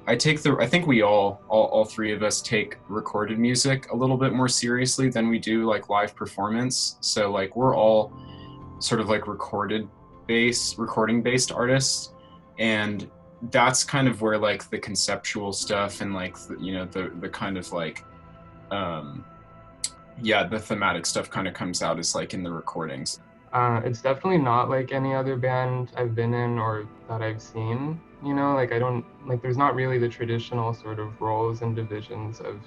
I think we all three of us take recorded music a little bit more seriously than we do like live performance. So like we're all sort of like recording based artists, and that's kind of where like the conceptual stuff and like the kind of like the thematic stuff kind of comes out is like in the recordings. It's definitely not like any other band I've been in or that I've seen. Like I don't like. There's not really the traditional sort of roles and divisions of,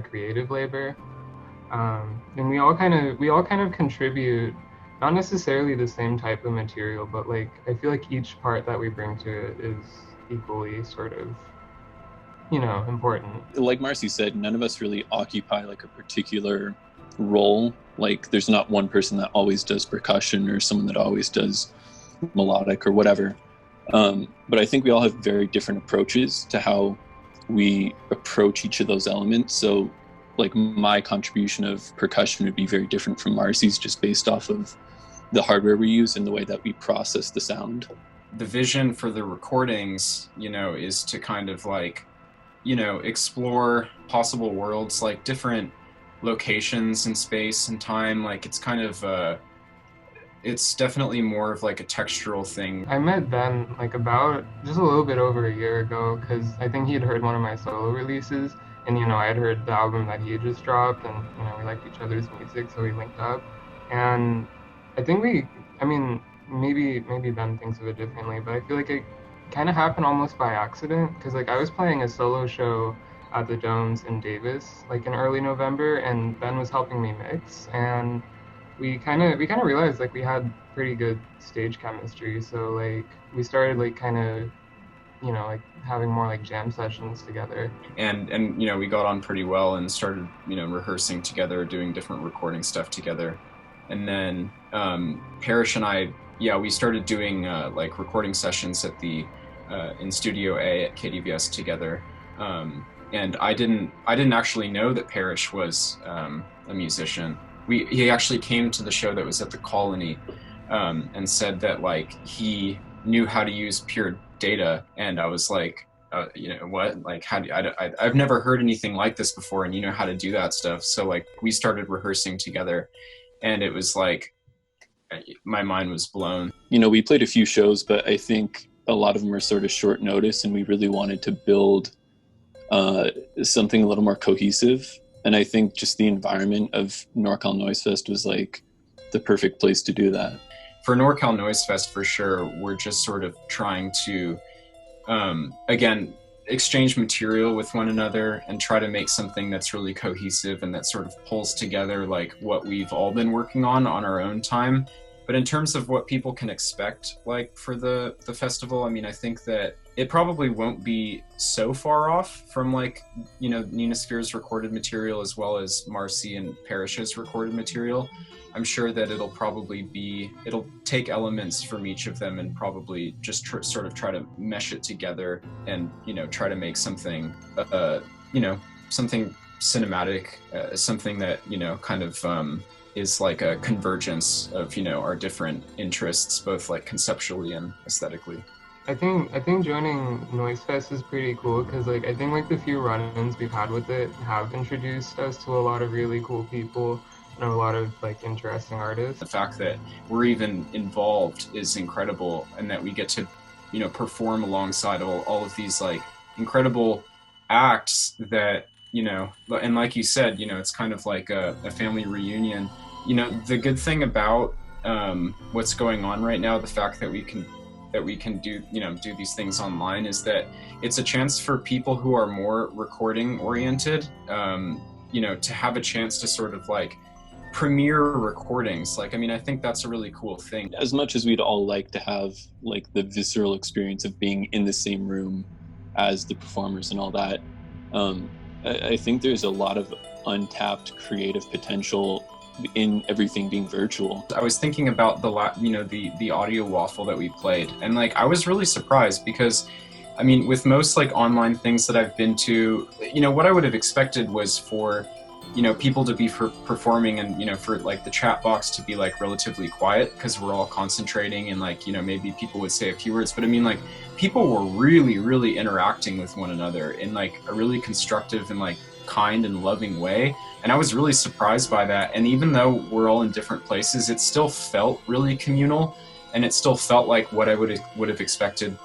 creative labor. And we all kind of contribute, not necessarily the same type of material, but like I feel like each part that we bring to it is equally sort of, important. Like Marcy said, none of us really occupy like a particular role. Like there's not one person that always does percussion or someone that always does melodic or whatever. But I think we all have very different approaches to how we approach each of those elements. So like my contribution of percussion would be very different from Marcy's, just based off of the hardware we use and the way that we process the sound. The vision for the recordings, is to kind of like, explore possible worlds, like different locations in space and time. Like it's kind of it's definitely more of like a textural thing. I met Ben like about just a little bit over a year ago because I think he'd heard one of my solo releases, and I had heard the album that he had just dropped, and we liked each other's music, so we linked up. And I think maybe Ben thinks of it differently, but I feel like it kind of happened almost by accident because like I was playing a solo show at the Domes in Davis like in early November, and Ben was helping me mix, and we kind of realized like we had pretty good stage chemistry, so like we started like kind of like having more like jam sessions together, and we got on pretty well and started rehearsing together, doing different recording stuff together. And then Parrish and I, we started doing like recording sessions at the in Studio A at KDVS together. And I didn't actually know that Parrish was a musician. He actually came to the show that was at the Colony and said that like he knew how to use pure data, and I was like, what? Like, how do I've never heard anything like this before, and you know how to do that stuff. So like we started rehearsing together, and it was like my mind was blown. We played a few shows, but I think a lot of them are sort of short notice, and we really wanted to build something a little more cohesive. And I think just the environment of Norcal Noise Fest was like the perfect place to do that. For Norcal Noise Fest, for sure, we're just sort of trying to, again, exchange material with one another and try to make something that's really cohesive and that sort of pulls together like what we've all been working on our own time. But in terms of what people can expect like for the festival, I mean, I think that it probably won't be so far off from like, Nina Sphere's recorded material as well as Marcy and Parrish's recorded material. I'm sure that it'll take elements from each of them and probably just sort of try to mesh it together and, try to make something, something cinematic, something that, kind of is like a convergence of, our different interests, both like conceptually and aesthetically. I think joining Noise Fest is pretty cool because like I think like the few run-ins we've had with it have introduced us to a lot of really cool people and a lot of like interesting artists. The fact that we're even involved is incredible, and that we get to perform alongside all of these like incredible acts that and like you said, it's kind of like a family reunion. The good thing about what's going on right now, the fact that we can do do these things online, is that it's a chance for people who are more recording oriented to have a chance to sort of like premiere recordings. Like, I mean, I think that's a really cool thing. As much as we'd all like to have like the visceral experience of being in the same room as the performers and all that, I think there's a lot of untapped creative potential in everything being virtual. I was thinking about the audio waffle that we played, and like I was really surprised because I mean, with most like online things that I've been to, what I would have expected was for you know, people to be performing, and, you know, for like the chat box to be like relatively quiet because we're all concentrating, and like, you know, maybe people would say a few words, but I mean, like, people were really interacting with one another in like a really constructive and like kind and loving way. And I was really surprised by that. And even though we're all in different places, it still felt really communal, and it still felt like what I would have expected.